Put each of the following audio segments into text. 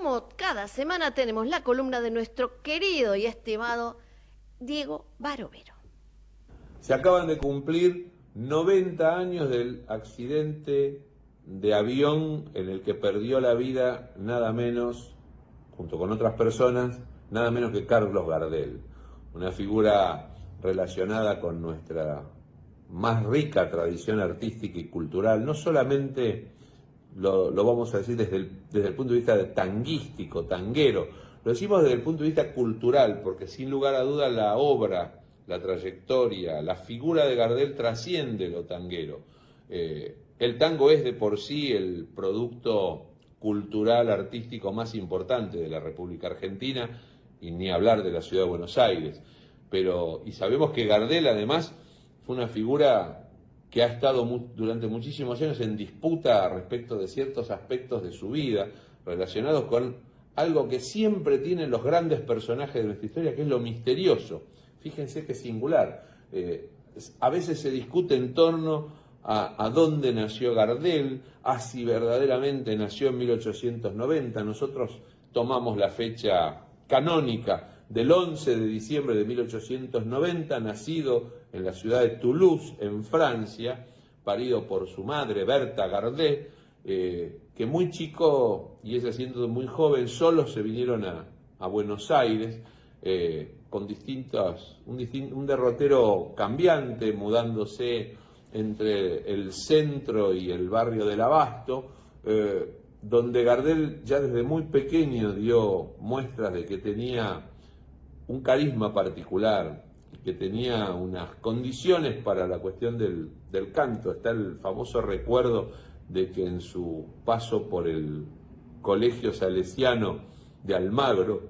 como cada semana tenemos la columna de nuestro querido y estimado Diego Barovero. Se acaban de cumplir 90 años del accidente de avión en el que perdió la vida nada menos, junto con otras personas, nada menos que Carlos Gardel, una figura relacionada con nuestra más rica tradición artística y cultural, no solamente lo vamos a decir desde el punto de vista de tanguístico, tanguero, lo decimos desde el punto de vista cultural, porque sin lugar a duda la obra, la trayectoria, la figura de Gardel trasciende lo tanguero. El tango es de por sí el producto cultural, artístico más importante de la República Argentina, y ni hablar de la ciudad de Buenos Aires. Y sabemos que Gardel además fue una figura que ha estado durante muchísimos años en disputa respecto de ciertos aspectos de su vida, relacionados con algo que siempre tienen los grandes personajes de nuestra historia, que es lo misterioso. Fíjense qué singular. A veces se discute en torno a dónde nació Gardel, a si verdaderamente nació en 1890. Nosotros tomamos la fecha canónica del 11 de diciembre de 1890, nacido en la ciudad de Toulouse, en Francia, parido por su madre, Berta Gardel, que muy chico, y ella siendo muy joven, solos se vinieron a Buenos Aires, con un derrotero cambiante, mudándose entre el centro y el barrio del Abasto, donde Gardel ya desde muy pequeño dio muestras de que tenía un carisma particular, que tenía unas condiciones para la cuestión del canto. Está el famoso recuerdo de que en su paso por el Colegio Salesiano de Almagro,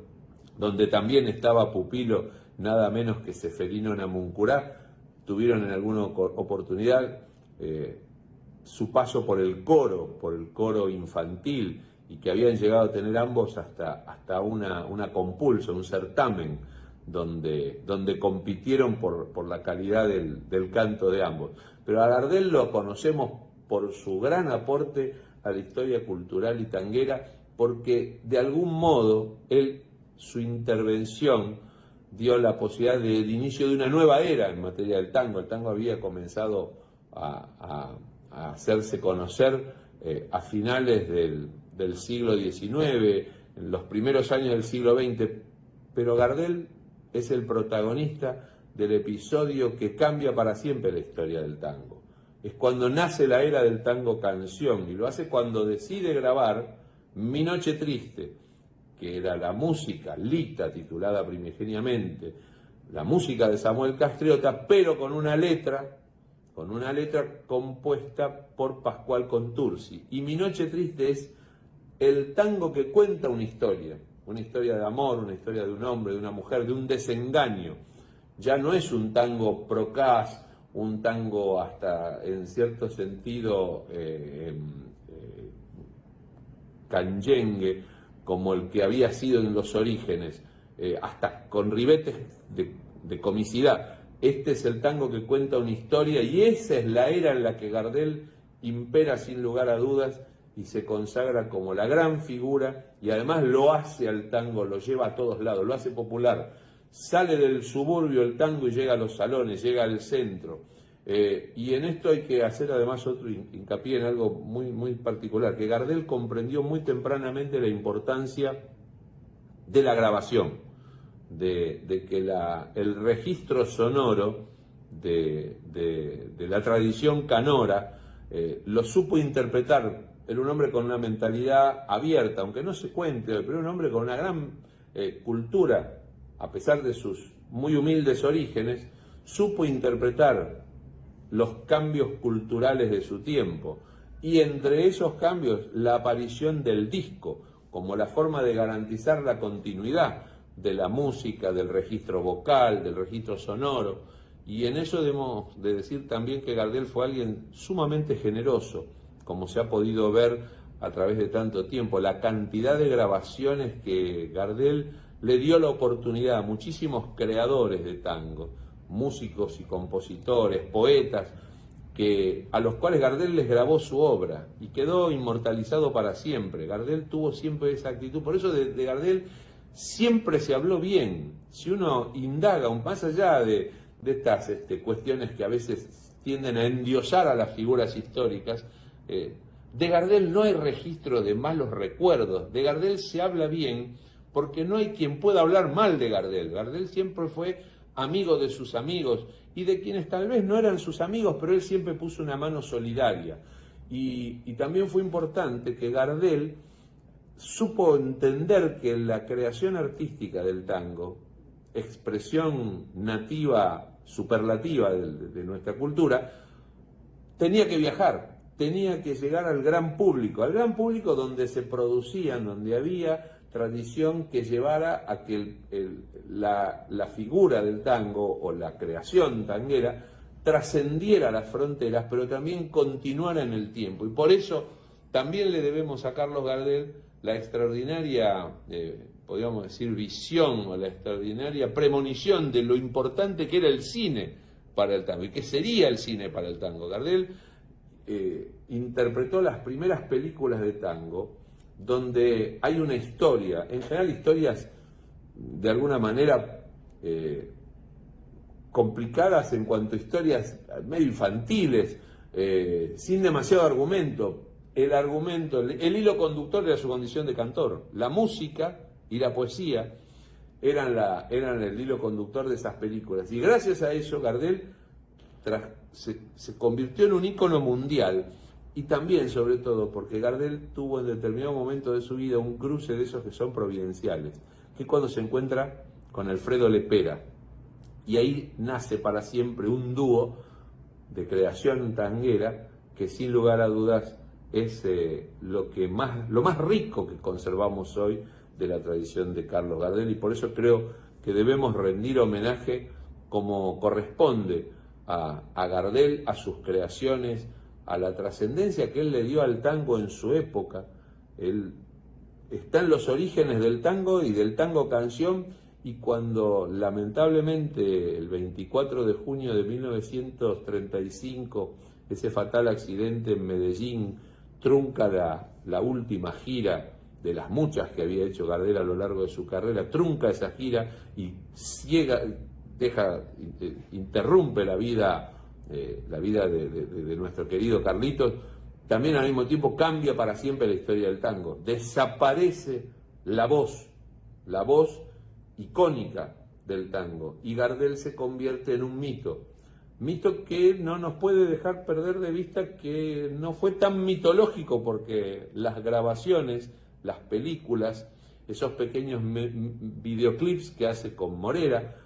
donde también estaba pupilo nada menos que Ceferino Namuncurá, tuvieron en alguna oportunidad su paso por el coro infantil, y que habían llegado a tener ambos hasta una compulsa, un certamen, donde compitieron por la calidad del canto de ambos. Pero a Gardel lo conocemos por su gran aporte a la historia cultural y tanguera, porque de algún modo su intervención dio la posibilidad del inicio de una nueva era en materia del tango. El tango había comenzado a hacerse conocer a finales del siglo XIX, en los primeros años del siglo XX, pero Gardel es el protagonista del episodio que cambia para siempre la historia del tango. Es cuando nace la era del tango canción, y lo hace cuando decide grabar Mi Noche Triste, que era la música Lita, titulada primigeniamente, la música de Samuel Castriota, pero con una letra compuesta por Pascual Contursi. Y Mi Noche Triste es el tango que cuenta una historia de amor, una historia de un hombre, de una mujer, de un desengaño. Ya no es un tango procaz, un tango hasta en cierto sentido canyengue, como el que había sido en los orígenes, hasta con ribetes de comicidad. Este es el tango que cuenta una historia, y esa es la era en la que Gardel impera sin lugar a dudas y se consagra como la gran figura, y además lo hace al tango, lo lleva a todos lados, lo hace popular. Sale del suburbio el tango y llega a los salones, llega al centro. Y en esto hay que hacer además otro hincapié en algo muy, muy particular, que Gardel comprendió muy tempranamente la importancia de la grabación, de que el registro sonoro de la tradición canora lo supo interpretar. Era un hombre con una mentalidad abierta, aunque no se cuente, pero un hombre con una gran cultura, a pesar de sus muy humildes orígenes, supo interpretar los cambios culturales de su tiempo, y entre esos cambios la aparición del disco como la forma de garantizar la continuidad de la música, del registro vocal, del registro sonoro. Y en eso debemos de decir también que Gardel fue alguien sumamente generoso, como se ha podido ver a través de tanto tiempo, la cantidad de grabaciones que Gardel le dio la oportunidad a muchísimos creadores de tango, músicos y compositores, poetas, a los cuales Gardel les grabó su obra y quedó inmortalizado para siempre. Gardel tuvo siempre esa actitud, por eso de Gardel siempre se habló bien. Si uno indaga, más allá de estas cuestiones que a veces tienden a endiosar a las figuras históricas, de Gardel no hay registro de malos recuerdos. De Gardel se habla bien porque no hay quien pueda hablar mal de Gardel. Gardel siempre fue amigo de sus amigos y de quienes tal vez no eran sus amigos, pero él siempre puso una mano solidaria. Y también fue importante que Gardel supo entender que la creación artística del tango, expresión nativa, superlativa de nuestra cultura, tenía que viajar, tenía que llegar al gran público donde se producían, donde había tradición que llevara a que la figura del tango o la creación tanguera trascendiera las fronteras, pero también continuara en el tiempo. Y por eso también le debemos a Carlos Gardel la extraordinaria, podríamos decir, visión o la extraordinaria premonición de lo importante que era el cine para el tango y que sería el cine para el tango. Gardel interpretó las primeras películas de tango donde hay una historia, en general historias de alguna manera complicadas en cuanto a historias medio infantiles, sin demasiado argumento. El hilo conductor era su condición de cantor. La música y la poesía eran el hilo conductor de esas películas. Y gracias a eso Gardel se convirtió en un ícono mundial. Y también, sobre todo, porque Gardel tuvo en determinado momento de su vida un cruce de esos que son providenciales, que es cuando se encuentra con Alfredo Lepera. Y ahí nace para siempre un dúo de creación tanguera que sin lugar a dudas es lo más rico que conservamos hoy de la tradición de Carlos Gardel, y por eso creo que debemos rendir homenaje como corresponde a Gardel, a sus creaciones, a la trascendencia que él le dio al tango en su época. Él está en los orígenes del tango y del tango canción, y cuando lamentablemente el 24 de junio de 1935 ese fatal accidente en Medellín trunca la última gira de las muchas que había hecho Gardel a lo largo de su carrera, trunca esa gira y interrumpe la vida de nuestro querido Carlitos, también al mismo tiempo cambia para siempre la historia del tango. Desaparece la voz icónica del tango, y Gardel se convierte en un mito que no nos puede dejar perder de vista que no fue tan mitológico, porque las grabaciones, las películas, esos pequeños videoclips que hace con Morera,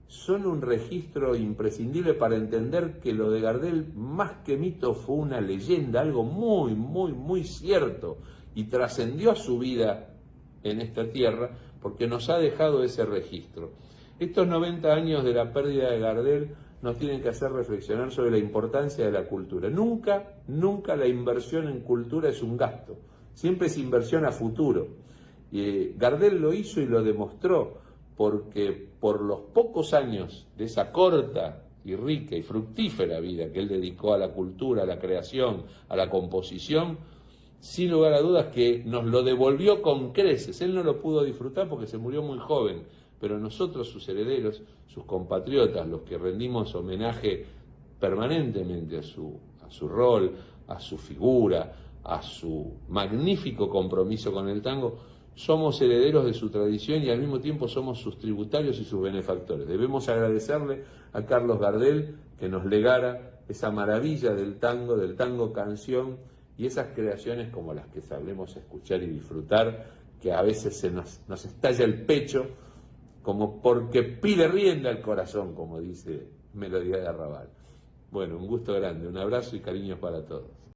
son un registro imprescindible para entender que lo de Gardel, más que mito, fue una leyenda, algo muy, muy, muy cierto, y trascendió a su vida en esta tierra porque nos ha dejado ese registro. Estos 90 años de la pérdida de Gardel nos tienen que hacer reflexionar sobre la importancia de la cultura. Nunca la inversión en cultura es un gasto, siempre es inversión a futuro. Gardel lo hizo y lo demostró, porque por los pocos años de esa corta y rica y fructífera vida que él dedicó a la cultura, a la creación, a la composición, sin lugar a dudas que nos lo devolvió con creces. Él no lo pudo disfrutar porque se murió muy joven, pero nosotros, sus herederos, sus compatriotas, los que rendimos homenaje permanentemente a su rol, a su figura, a su magnífico compromiso con el tango, somos herederos de su tradición y al mismo tiempo somos sus tributarios y sus benefactores. Debemos agradecerle a Carlos Gardel que nos legara esa maravilla del tango canción, y esas creaciones como las que sabremos escuchar y disfrutar, que a veces se nos estalla el pecho, como porque pide rienda al corazón, como dice Melodía de Arrabal. Bueno, un gusto grande, un abrazo y cariños para todos.